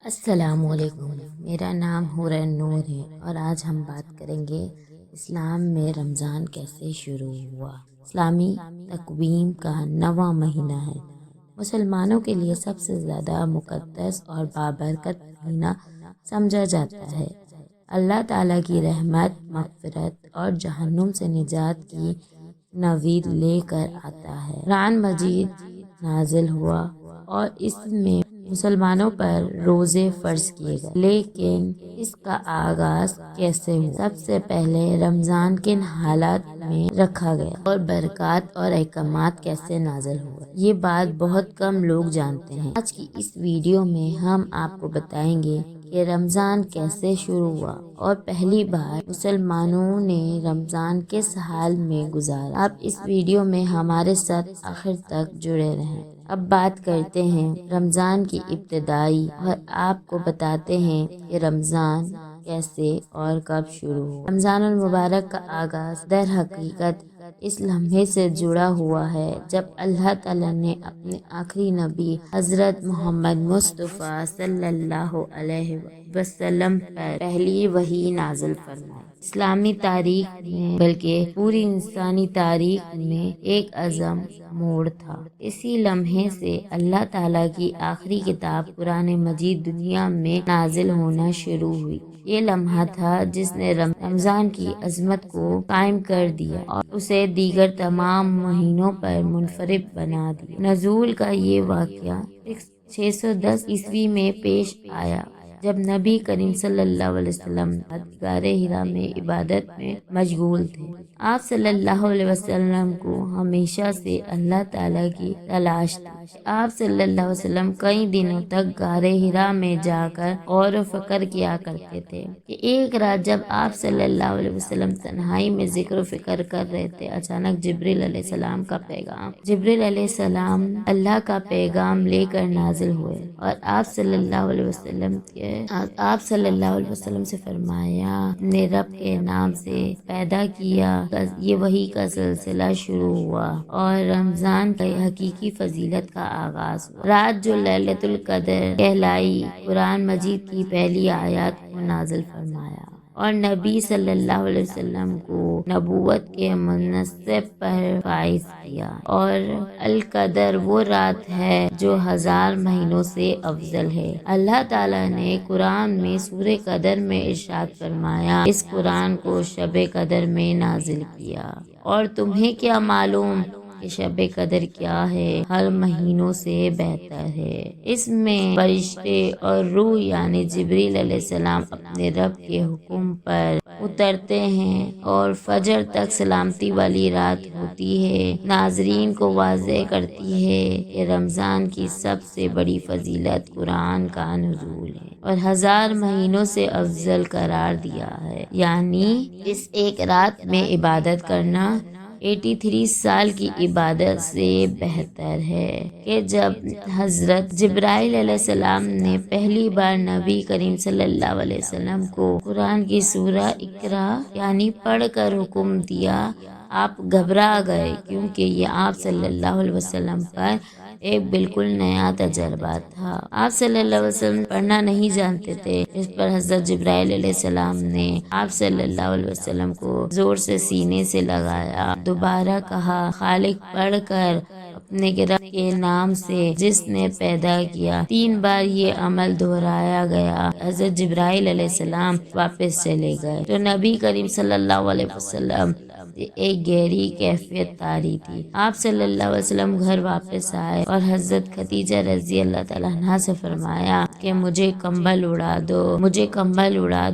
السلام علیکم، میرا نام حورن نور ہے اور آج ہم بات کریں گے اسلام میں رمضان کیسے شروع ہوا۔ اسلامی تقویم کا 9واں مہینہ ہے۔ مسلمانوں کے لیے سب سے زیادہ مقدس اور بابرکت مہینہ سمجھا جاتا ہے۔ اللہ تعالیٰ کی رحمت، مغفرت اور جہنم سے نجات کی نوید لے کر آتا ہے۔ قرآن مجید نازل ہوا اور اس میں مسلمانوں پر روزے فرض کیے گئے، لیکن اس کا آغاز کیسے ہوا؟ سب سے پہلے رمضان کن حالات میں رکھا گیا اور برکات اور احکامات کیسے نازل ہوئے، یہ بات بہت کم لوگ جانتے ہیں۔ آج کی اس ویڈیو میں ہم آپ کو بتائیں گے کہ رمضان کیسے شروع ہوا اور پہلی بار مسلمانوں نے رمضان کس حال میں گزارا۔ آپ اس ویڈیو میں ہمارے ساتھ آخر تک جڑے رہیں۔ اب بات کرتے ہیں رمضان کی ابتدائی اور آپ کو بتاتے ہیں کہ رمضان کیسے اور کب شروع ہوا۔ رمضان المبارک کا آغاز در حقیقت اس لمحے سے جڑا ہوا ہے جب اللہ تعالیٰ نے اپنے آخری نبی حضرت محمد مصطفیٰ صلی اللہ علیہ وسلم پر پہلی وحی نازل فرمائی۔ اسلامی تاریخ میں بلکہ پوری انسانی تاریخ میں ایک عظیم موڑ تھا۔ اسی لمحے سے اللہ تعالیٰ کی آخری کتاب قرآن مجید دنیا میں نازل ہونا شروع ہوئی۔ یہ لمحہ تھا جس نے رمضان کی عظمت کو قائم کر دیا اور اسے دیگر تمام مہینوں پر منفرد بنا دیا۔ نزول کا یہ واقعہ 610 عیسوی میں پیش آیا جب نبی کریم صلی اللہ علیہ وسلم غار حرا میں عبادت میں مشغول تھے۔ آپ صلی اللہ علیہ وسلم کو ہمیشہ سے اللہ تعالیٰ کی تلاش تھی۔ آپ صلی اللہ علیہ وسلم کئی دنوں تک غار حرا میں جا کر غور و فکر کیا کرتے تھے کہ ایک رات جب آپ صلی اللہ علیہ وسلم تنہائی میں ذکر و فکر کر رہے تھے، اچانک جبریل علیہ السلام اللہ کا پیغام لے کر نازل ہوئے اور آپ صلی اللہ علیہ وسلم سے فرمایا، اپنے رب کے نام سے پیدا کیا۔ یہ وحی کا سلسلہ شروع ہوا اور رمضان کی حقیقی فضیلت کا آغاز ہوا۔ رات جو لیلۃ القدر کہلائی، قرآن مجید کی پہلی آیات کو نازل فرمایا اور نبی صلی اللہ علیہ وسلم کو نبوت کے منصب پر فائز کیا۔ اور القدر وہ رات ہے جو 1000 مہینوں سے افضل ہے۔ اللہ تعالیٰ نے قرآن میں سورہ قدر میں ارشاد فرمایا، اس قرآن کو شب قدر میں نازل کیا اور تمہیں کیا معلوم کہ شب قدر کیا ہے، ہر مہینوں سے بہتر ہے۔ اس میں فرشتے اور روح یعنی جبریل علیہ السلام اپنے رب کے حکم پر اترتے ہیں اور فجر تک سلامتی والی رات ہوتی ہے۔ ناظرین کو واضح کرتی ہے کہ رمضان کی سب سے بڑی فضیلت قرآن کا نزول ہے اور 1000 مہینوں سے افضل قرار دیا ہے، یعنی اس ایک رات میں عبادت کرنا 83 سال کی عبادت سے بہتر ہے۔ کہ جب حضرت جبرائیل علیہ السلام نے پہلی بار نبی کریم صلی اللہ علیہ وسلم کو قرآن کی سورہ اقرا یعنی پڑھ کر حکم دیا، آپ گھبرا گئے کیونکہ یہ آپ صلی اللہ علیہ وسلم پر ایک بالکل نیا تجربہ تھا۔ آپ صلی اللہ علیہ وسلم پڑھنا نہیں جانتے تھے۔ اس پر حضرت جبرائیل علیہ السلام نے آپ صلی اللہ علیہ وسلم کو زور سے سینے سے لگایا، دوبارہ کہا، خالق پڑھ کر اپنے رب کے نام سے جس نے پیدا کیا۔ 3 بار یہ عمل دہرایا گیا۔ حضرت جبرائیل علیہ السلام واپس چلے گئے تو نبی کریم صلی اللہ علیہ وسلم ایک گہری کیفیت طاری تھی۔ آپ صلی اللہ علیہ وسلم گھر واپس آئے اور حضرت خدیجہ رضی اللہ تعالیٰ عنہا سے فرمایا کہ مجھے کمبل اڑا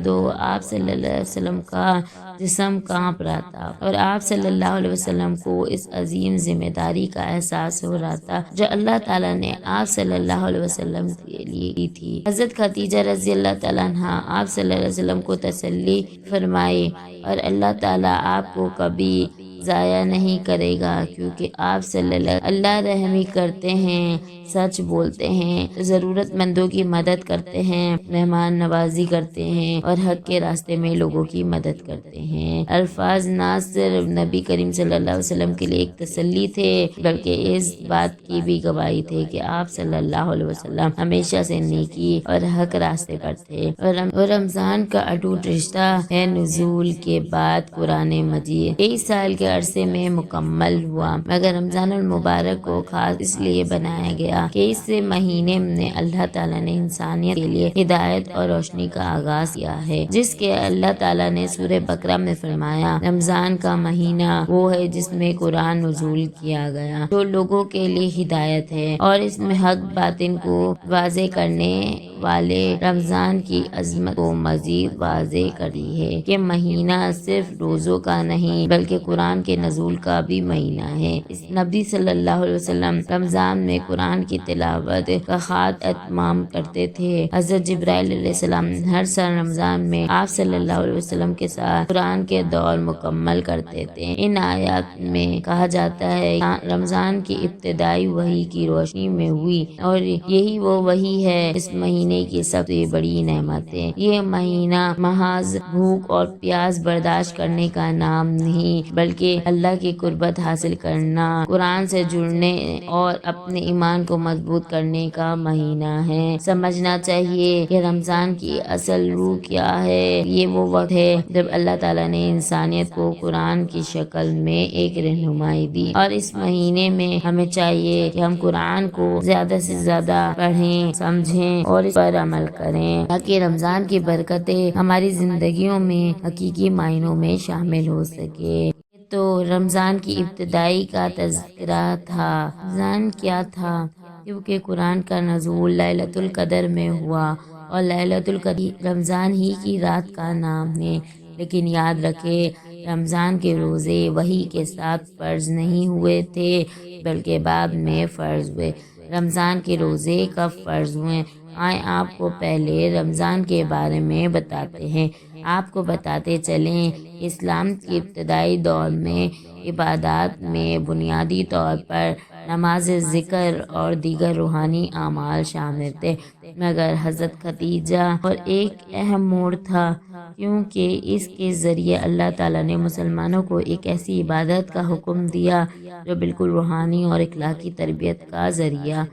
دو۔ آپ صلی اللہ علیہ وسلم کا جسم کانپ رہا تھا اور آپ صلی اللہ علیہ وسلم کو اس عظیم ذمہ داری کا احساس ہو رہا تھا جو اللہ تعالیٰ نے آپ صلی اللہ علیہ وسلم کے لیے کی تھی۔ حضرت خدیجہ رضی اللہ تعالیٰ عنہا آپ صلی اللہ علیہ وسلم کو تسلی فرمائی اور اللہ تعالیٰ آپ کو کبھی ضائع نہیں کرے گا، کیونکہ آپ صلی اللہ رحمی کرتے ہیں، سچ بولتے ہیں، ضرورت مندوں کی مدد کرتے ہیں، مہمان نوازی کرتے ہیں اور حق کے راستے میں لوگوں کی مدد کرتے ہیں۔ الفاظ نہ صرف نبی کریم صلی اللہ علیہ وسلم کے لیے ایک تسلی تھے، بلکہ اس بات کی بھی گواہی تھے کہ آپ صلی اللہ علیہ وسلم ہمیشہ سے نیکی اور حق راستے پر تھے۔ اور رمضان کا اٹوٹ رشتہ ہے نزول کے بعد قرآن مجید 23 سال کے عرصے میں مکمل ہوا، مگر رمضان المبارک کو خاص اس لیے بنایا گیا کہ اس مہینے میں اللہ تعالیٰ نے انسانیت کے لیے ہدایت اور روشنی کا آغاز کیا ہے، جس کے اللہ تعالیٰ نے سورہ بقرہ میں فرمایا، رمضان کا مہینہ وہ ہے جس میں قرآن نزول کیا گیا، جو لوگوں کے لیے ہدایت ہے اور اس میں حق باطن کو واضح کرنے والے رمضان کی عظمت کو مزید واضح کر دی ہے کہ مہینہ صرف روزوں کا نہیں بلکہ قرآن کے نزول کا بھی مہینہ ہے۔ اس نبی صلی اللہ علیہ وسلم رمضان میں قرآن کی تلاوت کا خاص اہتمام کرتے تھے۔ حضرت جبرائیل علیہ السلام ہر سال رمضان میں آپ صلی اللہ علیہ وسلم کے ساتھ قرآن کے دور مکمل کرتے تھے۔ ان آیات میں کہا جاتا ہے رمضان کی ابتدائی وحی کی روشنی میں ہوئی اور یہی وہ وحی ہے اس مہینے کی سب سے بڑی نعمت ہے۔ یہ مہینہ محض بھوک اور پیاس برداشت کرنے کا نام نہیں بلکہ اللہ کی قربت حاصل کرنا، قرآن سے جڑنے اور اپنے ایمان کو مضبوط کرنے کا مہینہ ہے۔ سمجھنا چاہیے کہ رمضان کی اصل روح کیا ہے۔ یہ وہ وقت ہے جب اللہ تعالیٰ نے انسانیت کو قرآن کی شکل میں ایک رہنمائی دی، اور اس مہینے میں ہمیں چاہیے کہ ہم قرآن کو زیادہ سے زیادہ پڑھیں، سمجھیں اور اس پر عمل کریں تاکہ رمضان کی برکتیں ہماری زندگیوں میں حقیقی معنوں میں شامل ہو سکے۔ تو رمضان کی ابتدائی کا تذکرہ تھا۔ رمضان کیا تھا؟ کیونکہ قرآن کا نزول لیلۃ القدر میں ہوا اور لیلۃ القدر رمضان ہی کی رات کا نام ہے، لیکن یاد رکھیں رمضان کے روزے وحی کے ساتھ فرض نہیں ہوئے تھے بلکہ بعد میں فرض ہوئے۔ رمضان کے روزے کب فرض ہوئے؟ آئیں آپ کو پہلے رمضان کے بارے میں بتاتے ہیں۔ آپ کو بتاتے چلیں کہ اسلام کے ابتدائی دور میں عبادات میں بنیادی طور پر نماز، ذکر اور دیگر روحانی اعمال شامل تھے، مگر حضرت خدیجہ اور ایک اہم موڑ تھا، کیونکہ اس کے ذریعے اللہ تعالیٰ نے مسلمانوں کو ایک ایسی عبادت کا حکم دیا جو بالکل روحانی اور اخلاقی تربیت کا ذریعہ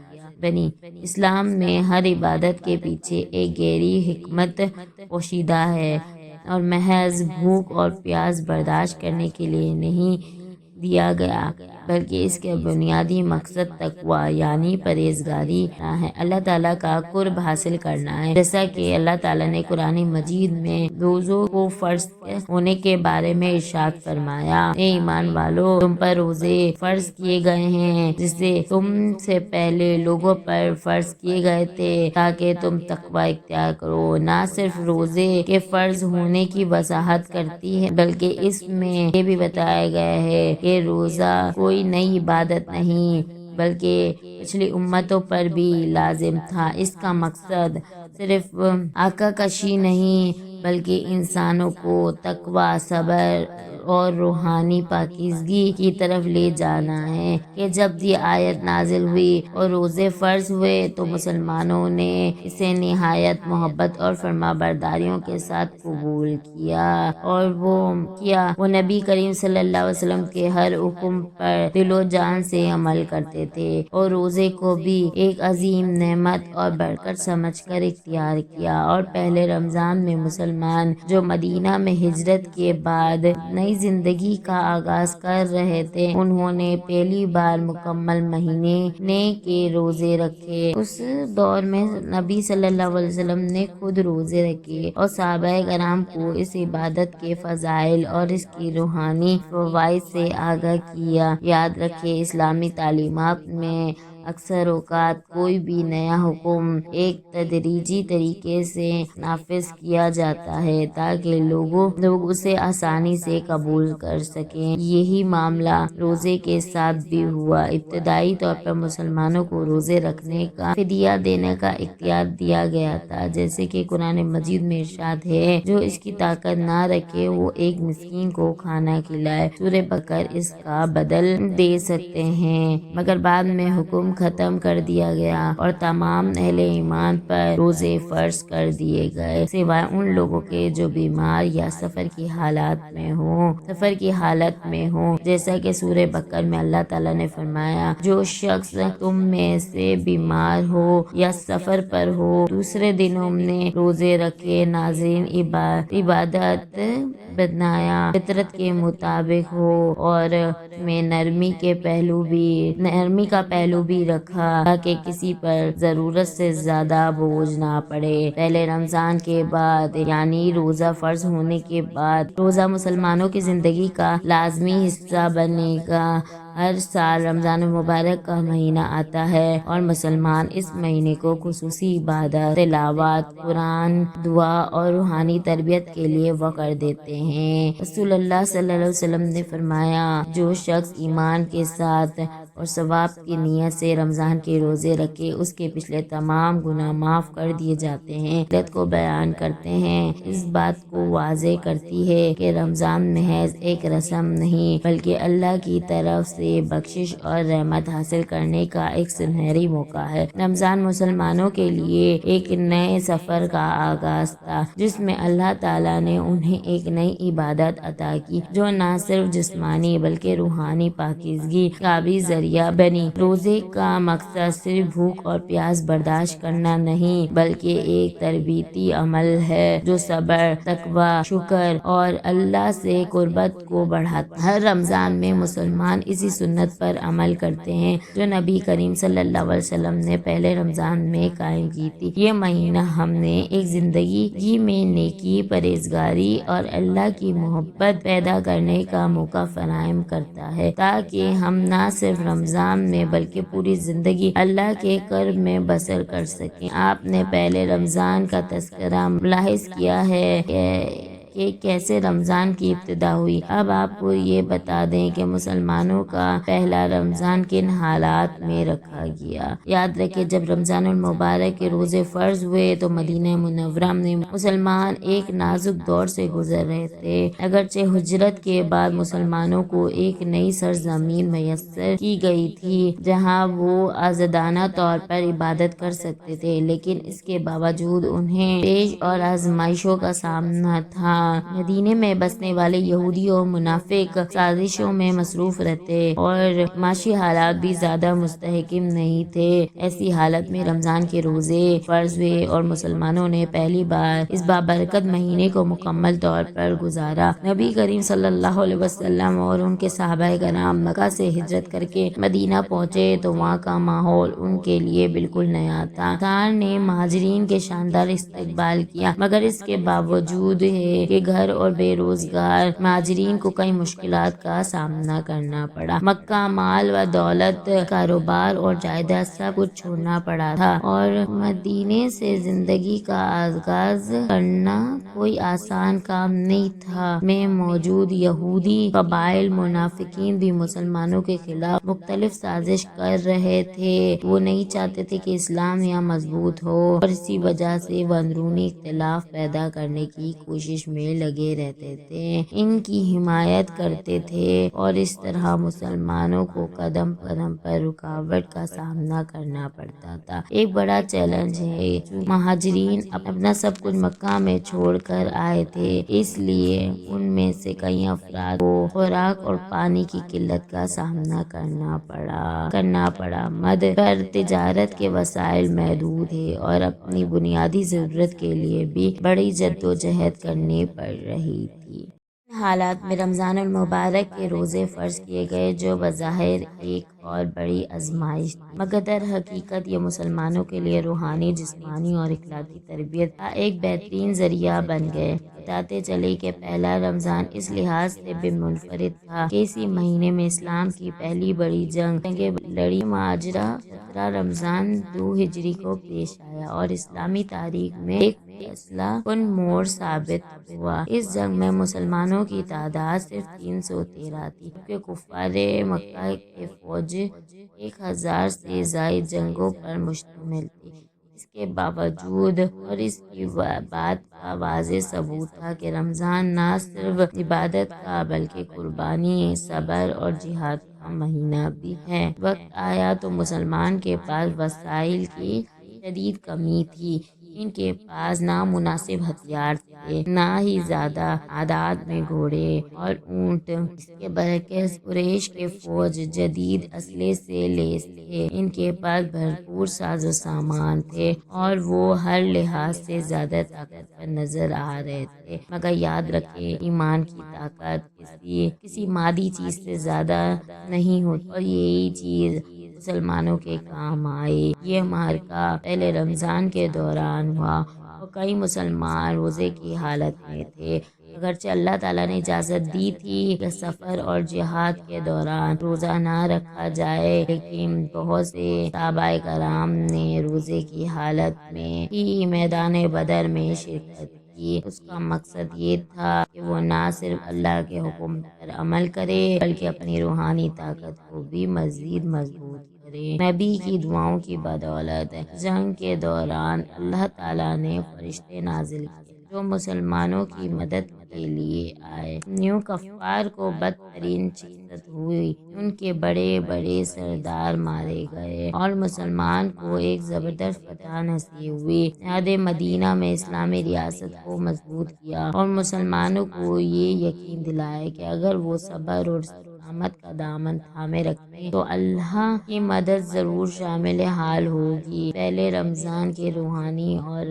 بنی۔ اسلام میں ہر عبادت کے پیچھے ایک گہری حکمت پوشیدہ ہے اور محض بھوک اور پیاس برداشت کرنے کے لیے نہیں دیا گیا بلکہ اس کے بنیادی مقصد تقویٰ یعنی پرہیزگاری ہے، اللہ تعالیٰ کا قرب حاصل کرنا ہے، جیسا کہ اللہ تعالیٰ نے قرآن مجید میں روزوں کو فرض ہونے کے بارے میں ارشاد فرمایا، اے ایمان والو، تم پر روزے فرض کیے گئے ہیں جسے تم سے پہلے لوگوں پر فرض کیے گئے تھے تاکہ تم تقویٰ اختیار کرو۔ نہ صرف روزے کے فرض ہونے کی وضاحت کرتی ہے بلکہ اس میں یہ بھی بتایا گیا ہے کہ روزہ کوئی نئی عبادت نہیں بلکہ پچھلی امتوں پر بھی لازم تھا۔ اس کا مقصد صرف آقا کشی نہیں بلکہ انسانوں کو تقویٰ، صبر اور روحانی پاکیزگی کی طرف لے جانا ہے کہ جب یہ آیت نازل ہوئی اور روزے فرض ہوئے تو مسلمانوں نے اسے نہایت محبت اور فرما برداریوں کے ساتھ قبول کیا اور وہ نبی کریم صلی اللہ علیہ وسلم کے ہر حکم پر دل و جان سے عمل کرتے تھے اور روزے کو بھی ایک عظیم نعمت اور برکت سمجھ کر اختیار کیا۔ اور پہلے رمضان میں مسلمان جو مدینہ میں ہجرت کے بعد نئی زندگی کا آغاز کر رہے تھے، انہوں نے پہلی بار مکمل مہینے کے روزے رکھے۔ اس دور میں نبی صلی اللہ علیہ وسلم نے خود روزے رکھے اور صحابہ کرام کو اس عبادت کے فضائل اور اس کی روحانی فوائد سے آگاہ کیا۔ یاد رکھیں اسلامی تعلیمات میں اکثر اوقات کوئی بھی نیا حکم ایک تدریجی طریقے سے نافذ کیا جاتا ہے تاکہ لوگ اسے آسانی سے قبول کر سکیں۔ یہی معاملہ روزے کے ساتھ بھی ہوا۔ ابتدائی طور پر مسلمانوں کو روزے رکھنے کا فدیہ دینے کا اختیار دیا گیا تھا، جیسے کہ قرآن مجید میں ارشاد ہے، جو اس کی طاقت نہ رکھے وہ ایک مسکین کو کھانا کھلائے۔ سورہ بقرہ اس کا بدل دے سکتے ہیں، مگر بعد میں حکم ختم کر دیا گیا اور تمام اہل ایمان پر روزے فرض کر دیے گئے، سوائے ان لوگوں کے جو بیمار یا سفر کی حالت میں ہوں، جیسا کہ سورہ بقرہ میں اللہ تعالیٰ نے فرمایا، جو شخص تم میں سے بیمار ہو یا سفر پر ہو، دوسرے دنوں میں روزے رکھے، ناظرین عبادت بنایا، فطرت کے مطابق ہو، اور میں نرمی کا پہلو بھی رکھا تاکہ کسی پر ضرورت سے زیادہ بوجھ نہ پڑے۔ پہلے رمضان کے بعد یعنی روزہ فرض ہونے کے بعد روزہ مسلمانوں کی زندگی کا لازمی حصہ بنے گا۔ ہر سال رمضان المبارک کا مہینہ آتا ہے اور مسلمان اس مہینے کو خصوصی عبادت، تلاوت قرآن، دعا اور روحانی تربیت کے لیے وقف دیتے ہیں۔ رسول اللہ صلی اللہ علیہ وسلم نے فرمایا، جو شخص ایمان کے ساتھ اور ثواب کی نیت سے رمضان کے روزے رکھے، اس کے پچھلے تمام گناہ معاف کر دیے جاتے ہیں۔ فضیلت کو بیان کرتے ہیں، اس بات کو واضح کرتی ہے کہ رمضان محض ایک رسم نہیں بلکہ اللہ کی طرف سے بخشش اور رحمت حاصل کرنے کا ایک سنہری موقع ہے۔ رمضان مسلمانوں کے لیے ایک نئے سفر کا آغاز تھا، جس میں اللہ تعالیٰ نے انہیں ایک نئی عبادت عطا کی جو نہ صرف جسمانی بلکہ روحانی پاکیزگی کا بھی ذریعہ بنی۔ روزے کا مقصد صرف بھوک اور پیاس برداشت کرنا نہیں بلکہ ایک تربیتی عمل ہے جو صبر، تقوی، شکر اور اللہ سے قربت کو بڑھاتا ہے۔ ہر رمضان میں مسلمان اسی سنت پر عمل کرتے ہیں جو نبی کریم صلی اللہ علیہ وسلم نے پہلے رمضان میں قائم کی تھی۔ یہ مہینہ ہم نے ایک زندگی میں نیکی، پرہیزگاری اور اللہ کی محبت پیدا کرنے کا موقع فراہم کرتا ہے تاکہ ہم نہ صرف رمضان میں بلکہ پوری زندگی اللہ کے قرب میں بسر کر سکیں۔ آپ نے پہلے رمضان کا تذکرہ ملاحظ کیا ہے کہ کیسے رمضان کی ابتدا ہوئی۔ اب آپ کو یہ بتا دیں کہ مسلمانوں کا پہلا رمضان کن حالات میں رکھا گیا۔ یاد رکھیں، جب رمضان المبارک کے روزے فرض ہوئے تو مدینہ منورہ میں مسلمان ایک نازک دور سے گزر رہے تھے۔ اگرچہ ہجرت کے بعد مسلمانوں کو ایک نئی سرزمین میسر کی گئی تھی جہاں وہ آزادانہ طور پر عبادت کر سکتے تھے، لیکن اس کے باوجود انہیں پیش اور آزمائشوں کا سامنا تھا۔ مدینے میں بسنے والے یہودی اور منافق سازشوں میں مصروف رہتے اور معاشی حالات بھی زیادہ مستحکم نہیں تھے۔ ایسی حالت میں رمضان کے روزے فرض ہوئے اور مسلمانوں نے پہلی بار اس بابرکت مہینے کو مکمل طور پر گزارا۔ نبی کریم صلی اللہ علیہ وسلم اور ان کے صحابہ کرام مکہ سے ہجرت کر کے مدینہ پہنچے تو وہاں کا ماحول ان کے لیے بالکل نیا تھا۔ سرکار نے مہاجرین کے شاندار استقبال کیا، مگر اس کے باوجود ہے کہ گھر اور بے روزگار مہاجرین کو کئی مشکلات کا سامنا کرنا پڑا۔ مکہ مال و دولت، کاروبار اور جائیداد سب کچھ چھوڑنا پڑا تھا اور مدینے سے زندگی کا آغاز کرنا کوئی آسان کام نہیں تھا۔ میں موجود یہودی قبائل منافقین بھی مسلمانوں کے خلاف مختلف سازش کر رہے تھے۔ وہ نہیں چاہتے تھے کہ اسلام یہاں مضبوط ہو اور اسی وجہ سے وہ اندرونی اختلاف پیدا کرنے کی کوشش میں لگے رہتے تھے، ان کی حمایت کرتے تھے اور اس طرح مسلمانوں کو قدم قدم پر رکاوٹ کا سامنا کرنا پڑتا تھا۔ ایک بڑا چیلنج ہے، مہاجرین اپنا سب کچھ مکہ میں چھوڑ کر آئے تھے، اس لیے ان میں سے کئی افراد کو خوراک اور پانی کی قلت کا سامنا کرنا پڑا۔ مد پر تجارت کے وسائل محدود ہیں اور اپنی بنیادی ضرورت کے لیے بھی بڑی جدوجہد کرنی پڑ رہی تھی۔ ان حالات میں رمضان المبارک کے روزے فرض کیے گئے جو بظاہر ایک اور بڑی آزمائش تھی، مگر در حقیقت یہ مسلمانوں کے لیے روحانی، جسمانی اور اخلاقی تربیت کا ایک بہترین ذریعہ بن گئے۔ بتاتے چلے کہ پہلا رمضان اس لحاظ سے بھی منفرد تھا کہ اسی مہینے میں اسلام کی پہلی بڑی جنگ لڑی۔ ماجرہ رمضان 2 ہجری کو پیش آیا اور اسلامی تاریخ میں ایک فیصلہ کن موڑ ثابت ہوا۔ اس جنگ میں مسلمانوں کی تعداد صرف 313 تھی، جبکہ کفار مکہ کی فوج 1000 سے زائد جنگوں پر مشتمل تھی۔ اس کے باوجود اور اس کی بات کا واضح ثبوت تھا کہ رمضان نہ صرف عبادت کا بلکہ قربانی، صبر اور جہاد کا مہینہ بھی ہے۔ وقت آیا تو مسلمان کے پاس وسائل کی شدید کمی تھی۔ ان کے پاس نہ مناسب ہتھیار تھے، نہ ہی زیادہ تعداد میں گھوڑے اور اونٹ۔ اس کے برعکس قریش کے فوج جدید اسلحے سے لیس تھے۔ ان کے پاس بھرپور ساز و سامان تھے اور وہ ہر لحاظ سے زیادہ طاقتور نظر آ رہے تھے، مگر یاد رکھیں ایمان کی طاقت کسی مادی چیز سے زیادہ نہیں ہوتی، اور یہی چیز مسلمانوں کے کام آئی۔ یہ معرکہ پہلے رمضان کے دوران ہوا اور کئی مسلمان روزے کی حالت میں تھے۔ اگرچہ اللہ تعالیٰ نے اجازت دی تھی کہ سفر اور جہاد کے دوران روزہ نہ رکھا جائے، لیکن بہت سے صحابہ کرام نے روزے کی حالت میں ہی میدان بدر میں شرکت کی۔ اس کا مقصد یہ تھا کہ وہ نہ صرف اللہ کے حکم پر عمل کرے بلکہ اپنی روحانی طاقت کو بھی مزید مضبوط کرے۔ نبی کی دعاؤں کی بدولت جنگ کے دوران اللہ تعالیٰ نے فرشتے نازل کیے جو مسلمانوں کی مدد کے لیے آئے۔ نیو کفار کو بدترین شکست ہوئی، ان کے بڑے بڑے سردار مارے گئے اور مسلمان کو ایک زبردست فتح نصیب ہوئی۔ عہد مدینہ میں اسلامی ریاست کو مضبوط کیا اور مسلمانوں کو یہ یقین دلایا کہ اگر وہ صبر اور استقامت کا دامن تھامے رکھیں تو اللہ کی مدد ضرور شامل حال ہوگی۔ پہلے رمضان کے روحانی اور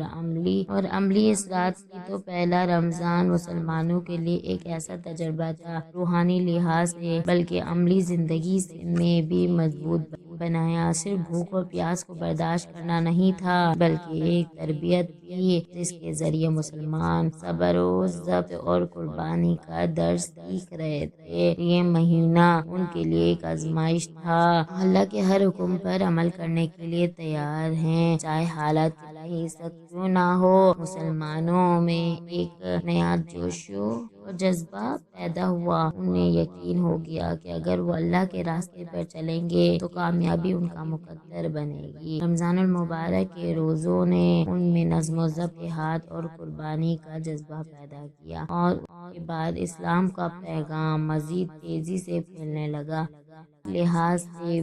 عملی اثرات کی تو پہلا رمضان مسلمانوں کے لیے ایک ایسا تجربہ تھا روحانی لحاظ سے بلکہ عملی زندگی میں بھی مضبوط بنایا۔ صرف بھوک اور پیاس کو برداشت کرنا نہیں تھا بلکہ ایک تربیت تھی جس کے ذریعے مسلمان صبر و ضبط اور قربانی کا درس سیکھ رہے تھے۔ یہ مہینہ ان کے لیے ایک آزمائش تھا۔ اللہ کے ہر حکم پر عمل کرنے کے لیے تیار ہیں، چاہے حالات کتنے ہی سخت کیوں نہ ہو۔ مسلمانوں میں ایک نیا جوش اور جذبہ پیدا ہوا۔ انہیں یقین ہو گیا کہ اگر وہ اللہ کے راستے پر چلیں گے تو کامیابی ان کا مقدر بنے گی۔ رمضان المبارک کے روزوں نے ان میں نظم و ضبط، جہاد اور قربانی کا جذبہ پیدا کیا، اور اس کے بعد اسلام کا پیغام مزید تیزی سے پھیلنے لگا۔ اس لحاظ سے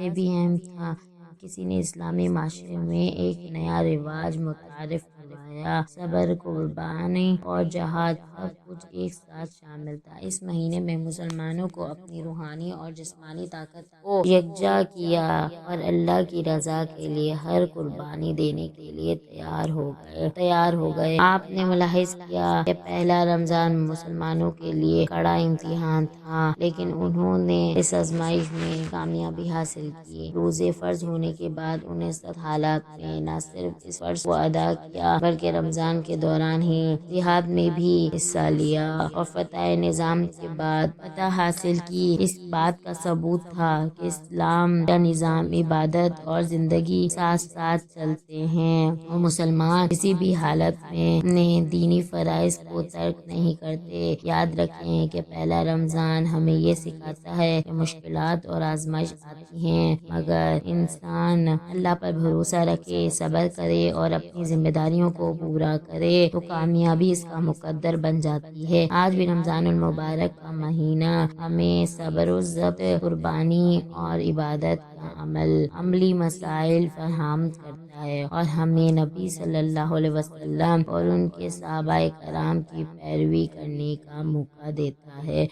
بھی اہم تھا کہ کسی نے اسلامی معاشرے میں ایک نیا رواج متعارف کروایا۔ صبر، قربانی اور جہاد سب کچھ ایک ساتھ شامل تھا۔ اس مہینے میں مسلمانوں کو اپنی روحانی اور جسمانی طاقت کو یکجا کیا اور اللہ کی رضا کے لیے ہر قربانی دینے کے لیے تیار ہو گئے۔ آپ نے ملاحظ کیا کہ پہلا رمضان مسلمانوں کے لیے کڑا امتحان تھا، لیکن انہوں نے اس آزمائش میں کامیابی حاصل کی۔ روزے فرض ہونے کے بعد انہیں سخت حالات میں نہ صرف اس فرض کو ادا کیا بلکہ رمضان کے دوران ہی جہاد میں بھی حصہ لیا اور فتح نظام کے بعد فتح حاصل کی۔ اس بات کا ثبوت تھا کہ اسلام کا نظام عبادت اور زندگی ساتھ ساتھ چلتے ہیں اور مسلمان کسی بھی حالت میں اپنے دینی فرائض کو ترک نہیں کرتے۔ یاد رکھیں کہ پہلا رمضان ہمیں یہ سکھاتا ہے کہ مشکلات اور آزمائش آتی ہیں، مگر انسان اللہ پر بھروسہ رکھے، صبر کرے اور اپنی ذمہ داریوں کو پورا کرے تو کامیابی اس کا مقدر بن جاتی ہے۔ آج بھی رمضان المبارک کا مہینہ ہمیں صبر و ضبط، قربانی اور عبادت کا عملی مسائل فراہم کرتا ہے اور ہمیں نبی صلی اللہ علیہ وسلم اور ان کے صحابہ کرام کی پیروی کرنے کا موقع دیتا ہے۔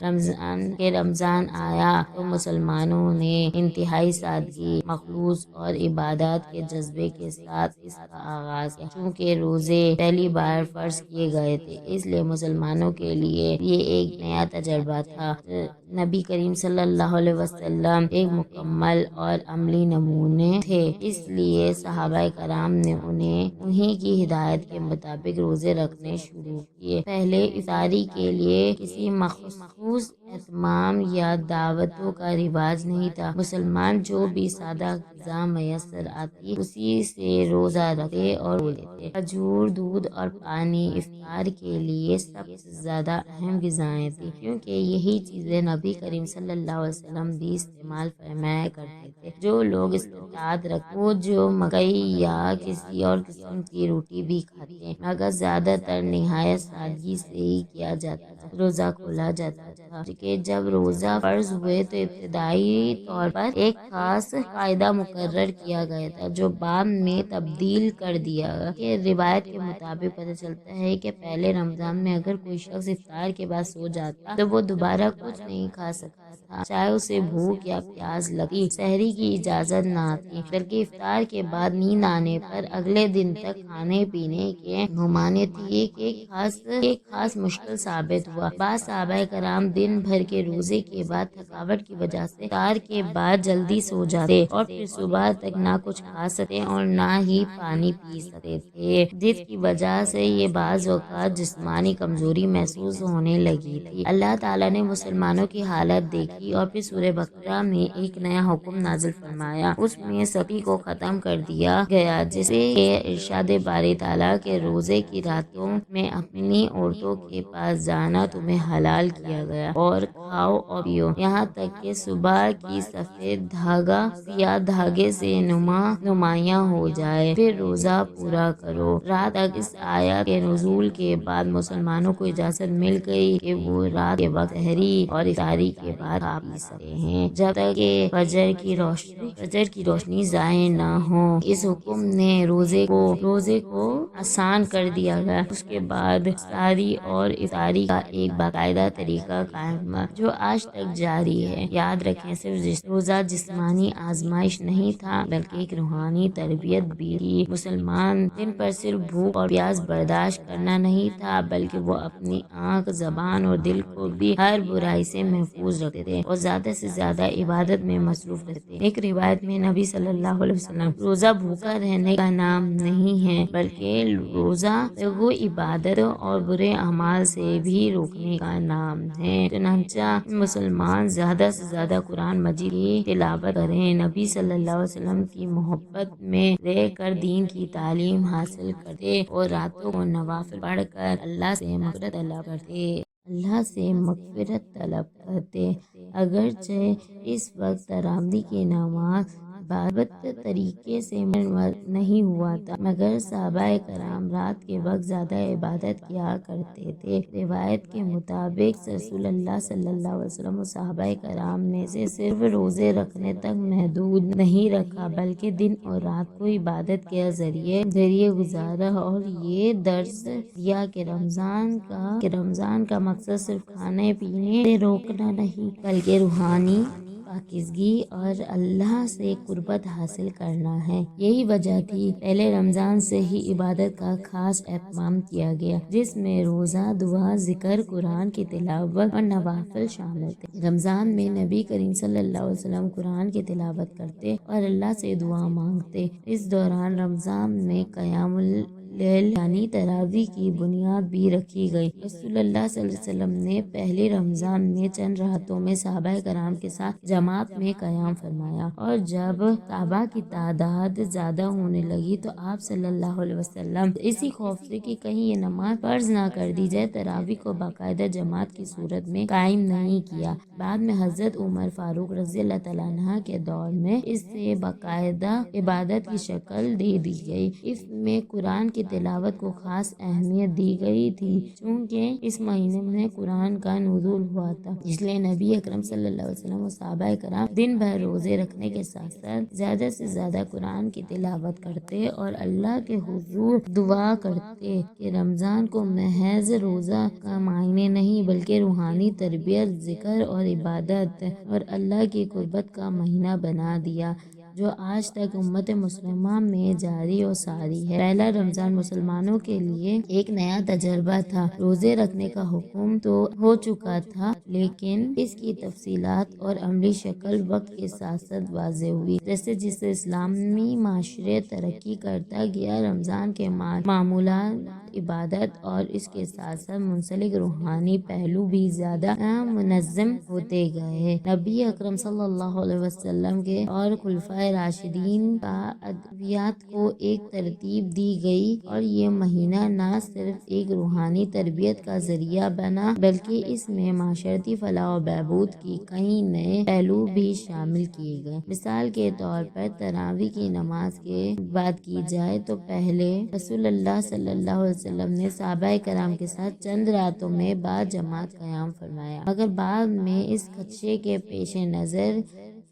رمضان آیا تو مسلمانوں نے انتہائی سادگی، خلوص اور عبادات کے جذبے کے ساتھ اس کا آغاز کیا۔ چونکہ روزے پہلی بار فرض کیے گئے تھے، اس لیے مسلمانوں کے لیے یہ ایک نیا تجربہ تھا۔ نبی کریم صلی اللہ علیہ وسلم ایک مکمل اور عملی نمونے تھے، اس لیے صحابہ کرام نے انہیں کی ہدایت کے مطابق روزے رکھنے شروع کیے۔ پہلے افطاری کے لیے کسی مخصوص اہتمام یا دعوتوں کا رواج نہیں تھا۔ مسلمان جو بھی سادہ غذا میسر آتی اسی سے روزہ رکھتے اور رو لیتے۔ کھجور، دودھ اور پانی افطار کے لیے سب سے زیادہ اہم غذائیں تھیں، کیونکہ یہی چیزیں نبی کریم صلی اللہ علیہ وسلم بھی استعمال فرمایا کرتے تھے۔ جو لوگ استطاعت رکھتے وہ جو مکئی یا کسی اور قسم کی روٹی بھی کھاتے، مگر زیادہ تر نہایت سادگی سے ہی کیا جاتا تھا۔ روزہ کھولا جاتا تھا کہ جب روزہ فرض ہوئے تو ابتدائی طور پر ایک خاص قاعدہ مقرر کیا گیا تھا جو بعد میں تبدیل کر دیا گیا کہ روایت کے مطابق پتہ چلتا ہے کہ پہلے رمضان میں اگر کوئی شخص افطار کے بعد سو جاتا تو وہ دوبارہ کچھ نہیں کھا سکتا تھا، چاہے اسے بھوک یا پیاس لگتی۔ سحری کی اجازت نہ تھی، بلکہ افطار کے بعد نیند آنے پر اگلے دن تک کھانے پینے کی ممانعت تھی کہ ایک خاص مشکل ثابت ہوا۔ بعض صحابہ کرام دن بھر کے روزے کے بعد تھکاوٹ کی وجہ سے افطار کے بعد جلدی سو جاتے اور پھر صبح تک نہ کچھ کھا سکتے اور نہ ہی پانی پی سکتے تھے، جس کی وجہ سے یہ بعض اوقات جسمانی کمزوری محسوس ہونے لگی تھی۔ اللہ تعالیٰ نے مسلمانوں کی حالت دیکھی اور پھر سورہ بقرہ میں ایک نیا حکم نازل فرمایا۔ اس میں سختی کو ختم کر دیا گیا، جسے ارشاد باری تعالیٰ کے روزے کی راتوں میں اپنی عورتوں کے پاس جانا تمہیں حلال کیا گیا اور کھاؤ اور پیو یہاں تک کہ صبح کی سفید دھاگا سیاہ دھاگے سے نمایاں ہو جائے، پھر روزہ پورا کرو۔ رات تک اس آیت کے نزول کے بعد مسلمانوں کو اجازت مل گئی کہ وہ رات کے وقت سحری اور افطاری کے بعد کھا پی سکتے ہیں جب تک کہ فجر کی روشنی ظاہر نہ ہو۔ اس حکم نے روزے کو آسان کر دیا گیا۔ اس کے بعد سحری اور افطاری کا ایک باقاعدہ طریقہ قائم ہوا جو آج تک جاری ہے۔ یاد رکھیں، صرف روزہ جسمانی آزمائش نہیں تھا بلکہ ایک روحانی تربیت بھی تھی۔ مسلمان دن پر صرف بھوک اور پیاس برداشت کرنا نہیں تھا بلکہ وہ اپنی آنکھ، زبان اور دل کو بھی ہر برائی سے محفوظ رکھتے تھے اور زیادہ سے زیادہ عبادت میں مصروف رہتے۔ ایک روایت میں نبی صلی اللہ علیہ وسلم روزہ بھوکا رہنے کا نام نہیں ہے بلکہ روزہ وہ عبادت اور برے اعمال سے بھی روکنے کا نام ہے۔ چنانچہ مسلمان زیادہ سے زیادہ قرآن مجید کی تلاوت کریں، نبی صلی اللہ علیہ وسلم کی محبت میں رہ کر دین کی تعلیم حاصل کرتے اور راتوں کو نوافل پڑھ کر اللہ سے مغفرت طلب کرتے۔ اگرچہ اس وقت تراویح کی نماز باضابطہ طریقے سے نہیں ہوا تھا، مگر صحابہ کرام رات کے وقت زیادہ عبادت کیا کرتے تھے۔ روایت کے مطابق رسول اللہ صلی اللہ علیہ وسلم صحابہ کرام میں سے صرف روزے رکھنے تک محدود نہیں رکھا بلکہ دن اور رات کو عبادت کے ذریعے گزارا اور یہ درس دیا کہ رمضان کا مقصد صرف کھانے پینے سے روکنا نہیں بلکہ روحانی پاکیزگی اور اللہ سے قربت حاصل کرنا ہے۔ یہی وجہ تھی پہلے رمضان سے ہی عبادت کا خاص اہتمام کیا گیا، جس میں روزہ، دعا، ذکر، قرآن کی تلاوت اور نوافل شامل تھے۔ رمضان میں نبی کریم صلی اللہ علیہ وسلم قرآن کی تلاوت کرتے اور اللہ سے دعا مانگتے۔ اس دوران رمضان میں قیام اللیل یعنی تراویح کی بنیاد بھی رکھی گئی۔ رسول اللہ صلی اللہ علیہ وسلم نے پہلے رمضان میں چند راتوں میں صحابہ کرام کے ساتھ جماعت میں قیام فرمایا اور جب صحابہ کی تعداد زیادہ ہونے لگی تو آپ صلی اللہ علیہ وسلم اسی خوف سے کہ کہیں یہ نماز فرض نہ کر دی جائے تراویح کو باقاعدہ جماعت کی صورت میں قائم نہیں کیا۔ بعد میں حضرت عمر فاروق رضی اللہ تعالیٰ عنہ کے دور میں اس سے باقاعدہ عبادت کی شکل دے دی گئی۔ اس میں قرآن کی تلاوت کو خاص اہمیت دی گئی تھی چونکہ اس مہینے میں قرآن کا نزول ہوا تھا، اس لیے نبی اکرم صلی اللہ علیہ وسلم و صحابہ کرام دن بھر روزے رکھنے کے ساتھ ساتھ زیادہ سے زیادہ قرآن کی تلاوت کرتے اور اللہ کے حضور دعا کرتے کہ رمضان کو محض روزہ کا معنی نہیں بلکہ روحانی تربیت، ذکر اور عبادت اور اللہ کی قربت کا مہینہ بنا دیا جو آج تک امت مسلمہ میں جاری و ساری ہے۔ پہلا رمضان مسلمانوں کے لیے ایک نیا تجربہ تھا۔ روزے رکھنے کا حکم تو ہو چکا تھا، لیکن اس کی تفصیلات اور عملی شکل وقت کے ساتھ ساتھ واضح ہوئی۔ جیسے جیسے اسلامی معاشرے ترقی کرتا گیا، رمضان کے معمولات، عبادت اور اس کے ساتھ ساتھ منسلک روحانی پہلو بھی زیادہ منظم ہوتے گئے۔ نبی اکرم صلی اللہ علیہ وسلم کے اور خلفائے راشدین کا ادعیات کو ایک ترتیب دی گئی، اور یہ مہینہ نہ صرف ایک روحانی تربیت کا ذریعہ بنا بلکہ اس میں معاشرتی فلاح و بہبود کی کئی نئے پہلو بھی شامل کیے گئے۔ مثال کے طور پر تراویح کی نماز کی بات کی جائے تو پہلے رسول اللہ صلی اللہ علیہ وسلم نے صحابہ کرام کے ساتھ چند راتوں میں باجماعت قیام فرمایا، مگر بعد میں اس خدشے کے پیش نظر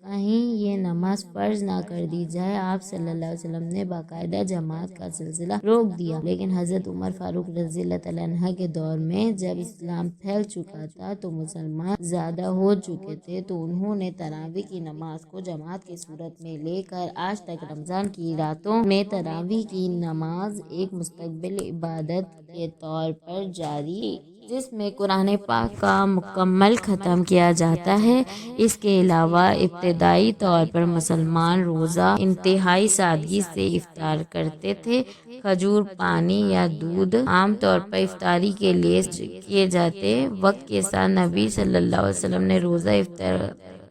کہیں یہ نماز فرض نہ کر دی جائے، آپ صلی اللہ علیہ وسلم نے باقاعدہ جماعت کا سلسلہ روک دیا۔ لیکن حضرت عمر فاروق رضی اللہ تعالیٰ عنہ کے دور میں جب اسلام پھیل چکا تھا تو مسلمان زیادہ ہو چکے تھے، تو انہوں نے تراویح کی نماز کو جماعت کی صورت میں لے کر آج تک رمضان کی راتوں میں تراویح کی نماز ایک مستقبل عبادت کے طور پر جاری، جس میں قرآن پاک کا مکمل ختم کیا جاتا ہے۔ اس کے علاوہ ابتدائی طور پر مسلمان روزہ انتہائی سادگی سے افطار کرتے تھے۔ کھجور، پانی یا دودھ عام طور پر افطاری کے لیے کیے جاتے۔ وقت کے ساتھ نبی صلی اللہ علیہ وسلم نے روزہ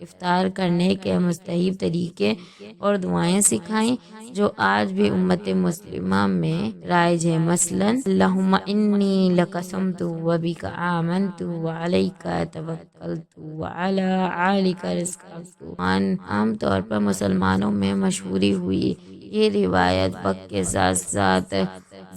افطار کرنے کے مستحب طریقے اور دعائیں سکھائیں جو آج بھی امت مسلمہ میں رائج ہے۔ مثلاً اللہم انی لک صمت و بک آمنت و علیک توکلت و علی آلک رزقت۔ عام طور پر مسلمانوں میں مشہوری ہوئی یہ روایت وقت کے ساتھ ساتھ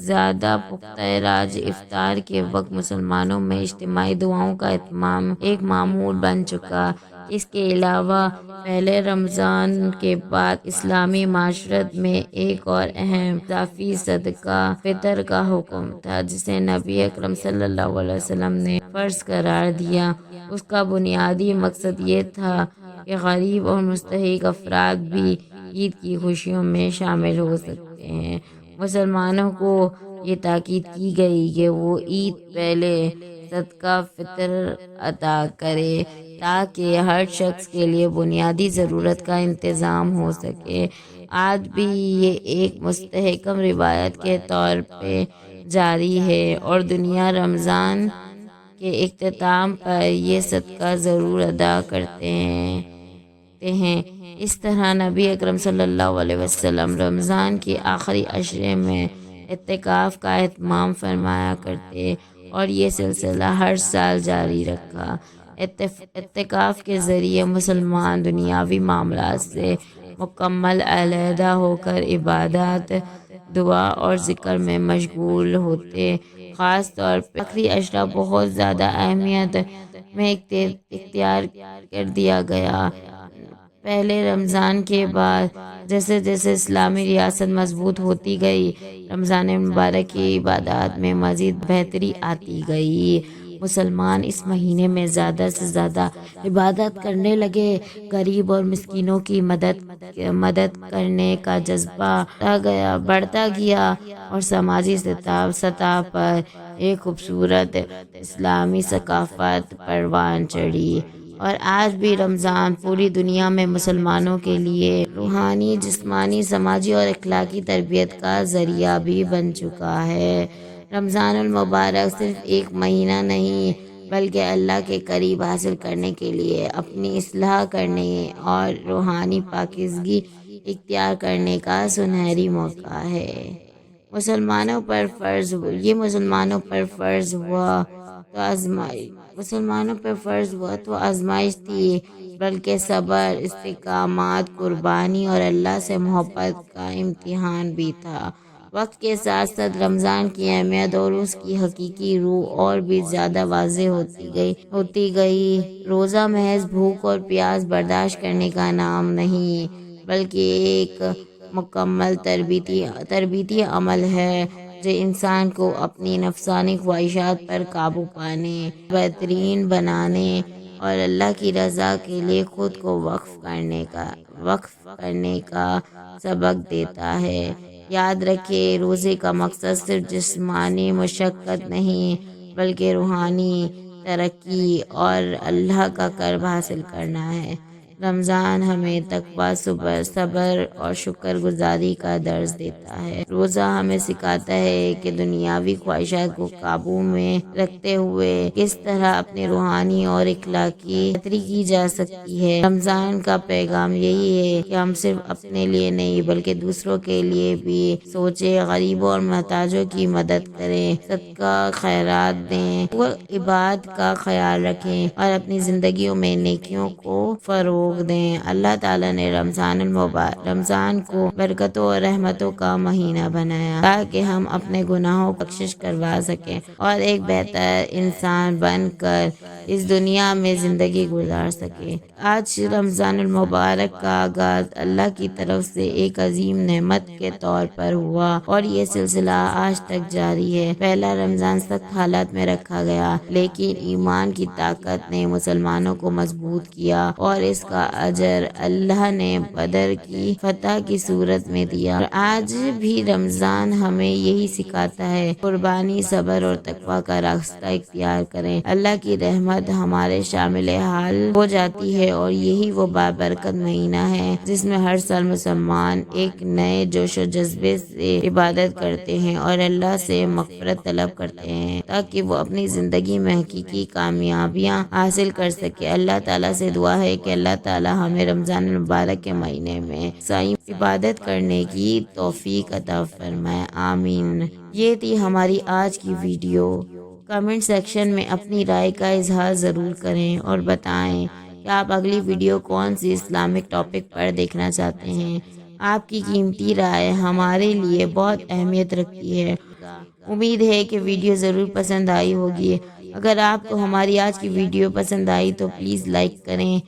زیادہ پختہ راج افطار کے وقت مسلمانوں میں اجتماعی دعاؤں کا اہتمام ایک معمول بن چکا۔ اس کے علاوہ پہلے رمضان کے بعد اسلامی معاشرت میں ایک اور اہم اضافی صدقہ فطر کا حکم تھا، جسے نبی اکرم صلی اللہ علیہ وسلم نے فرض قرار دیا۔ اس کا بنیادی مقصد یہ تھا کہ غریب اور مستحق افراد بھی عید کی خوشیوں میں شامل ہو سکتے ہیں۔ مسلمانوں کو یہ تاکید کی گئی کہ وہ عید پہلے صدقہ فطر ادا کرے تاکہ ہر شخص کے لیے بنیادی ضرورت کا انتظام ہو سکے۔ آج بھی یہ ایک مستحکم روایت کے طور پہ جاری ہے اور دنیا رمضان کے اختتام پر یہ صدقہ ضرور ادا کرتے ہیں۔ اس طرح نبی اکرم صلی اللہ علیہ وسلم رمضان کے آخری عشرے میں اعتکاف کا اہتمام فرمایا کرتے اور یہ سلسلہ ہر سال جاری رکھا۔ اعتکاف کے ذریعے مسلمان دنیاوی معاملات سے مکمل علیحدہ ہو کر عبادات، دعا اور ذکر میں مشغول ہوتے۔ خاص طور پر آخری عشرہ بہت زیادہ اہمیت میں اختیار کر دیا گیا۔ پہلے رمضان کے بعد جیسے جیسے اسلامی ریاست مضبوط ہوتی گئی، رمضان مبارک کی عبادات میں مزید بہتری آتی گئی۔ مسلمان اس مہینے میں زیادہ سے زیادہ عبادت کرنے لگے، غریب اور مسکینوں کی مدد کرنے کا جذبہ بڑھتا گیا اور سماجی سطح پر ایک خوبصورت اسلامی ثقافت پروان چڑھی۔ اور آج بھی رمضان پوری دنیا میں مسلمانوں کے لیے روحانی، جسمانی، سماجی اور اخلاقی تربیت کا ذریعہ بھی بن چکا ہے۔ رمضان المبارک صرف ایک مہینہ نہیں بلکہ اللہ کے قریب حاصل کرنے کے لیے، اپنی اصلاح کرنے اور روحانی پاکیزگی اختیار کرنے کا سنہری موقع ہے۔ مسلمانوں پر فرض ہوا تو آزمائش تھی، بلکہ صبر، استقامت، قربانی اور اللہ سے محبت کا امتحان بھی تھا۔ وقت کے ساتھ ساتھ رمضان کی اہمیت اور اس کی حقیقی روح اور بھی زیادہ واضح ہوتی گئی۔ روزہ محض بھوک اور پیاس برداشت کرنے کا نام نہیں بلکہ ایک مکمل تربیتی عمل ہے جو انسان کو اپنی نفسانی خواہشات پر قابو پانے، بہترین بنانے اور اللہ کی رضا کے لیے خود کو وقف کرنے کا سبق دیتا ہے۔ یاد رکھیں، روزے کا مقصد صرف جسمانی مشقت نہیں بلکہ روحانی ترقی اور اللہ کا قرب حاصل کرنا ہے۔ رمضان ہمیں تقویٰ، صبر اور شکر گزاری کا درس دیتا ہے۔ روزہ ہمیں سکھاتا ہے کہ دنیاوی خواہشات کو قابو میں رکھتے ہوئے کس طرح اپنے روحانی اور اخلاقی بہتری کی جا سکتی ہے۔ رمضان کا پیغام یہی ہے کہ ہم صرف اپنے لیے نہیں بلکہ دوسروں کے لیے بھی سوچیں، غریبوں اور محتاجوں کی مدد کریں، صدقہ خیرات دیں، وہ عبادت کا خیال رکھیں اور اپنی زندگیوں میں نیکیوں کو فروغ دیں۔ اللہ تعالیٰ نے رمضان کو برکتوں اور رحمتوں کا مہینہ بنایا تاکہ ہم اپنے گناہوں کو بخشش کروا سکیں اور ایک بہتر انسان بن کر اس دنیا میں زندگی گزار سکیں۔ آج رمضان المبارک کا آغاز اللہ کی طرف سے ایک عظیم نعمت کے طور پر ہوا اور یہ سلسلہ آج تک جاری ہے۔ پہلا رمضان سخت حالات میں رکھا گیا لیکن ایمان کی طاقت نے مسلمانوں کو مضبوط کیا اور اس کا اجر اللہ نے بدر کی فتح کی صورت میں دیا۔ اور آج بھی رمضان ہمیں یہی سکھاتا ہے، قربانی، صبر اور تقویٰ کا راستہ اختیار کریں۔ اللہ کی رحمت ہمارے شامل حال ہو جاتی ہے اور یہی وہ بابرکت مہینہ ہے جس میں ہر سال مسلمان ایک نئے جوش و جذبے سے عبادت کرتے ہیں اور اللہ سے مغفرت طلب کرتے ہیں تاکہ وہ اپنی زندگی میں حقیقی کامیابیاں حاصل کر سکے۔ اللہ تعالیٰ سے دعا ہے کہ اللہ تعالیٰ ہمیں رمضان المبارک کے مہینے میں صحیح عبادت کرنے کی توفیق عطا فرمائے، آمین۔ یہ تھی ہماری آج کی ویڈیو۔ کمنٹ سیکشن میں اپنی رائے کا اظہار ضرور کریں اور بتائیں کہ آپ اگلی ویڈیو کون سی اسلامک ٹاپک پر دیکھنا چاہتے ہیں۔ آپ کی قیمتی رائے ہمارے لیے بہت اہمیت رکھتی ہے۔ امید ہے کہ ویڈیو ضرور پسند آئی ہوگی۔ اگر آپ کو ہماری آج کی ویڈیو پسند آئی تو پلیز لائک کریں،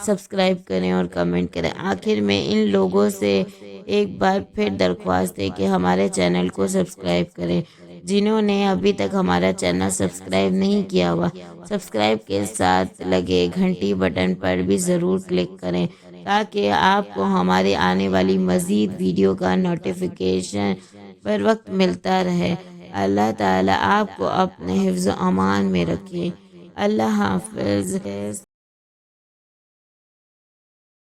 سبسکرائب کریں اور کمنٹ کریں۔ آخر میں ان لوگوں سے ایک بار پھر درخواست ہے کہ ہمارے چینل کو سبسکرائب کریں۔ جنہوں نے ابھی تک ہمارا چینل سبسکرائب نہیں کیا ہوا، سبسکرائب کے ساتھ لگے گھنٹی بٹن پر بھی ضرور کلک کریں تاکہ آپ کو ہمارے آنے والی مزید ویڈیو کا نوٹیفیکیشن پر وقت ملتا رہے۔ اللہ تعالیٰ آپ کو اپنے حفظ و امان میں رکھے۔ اللہ حافظ۔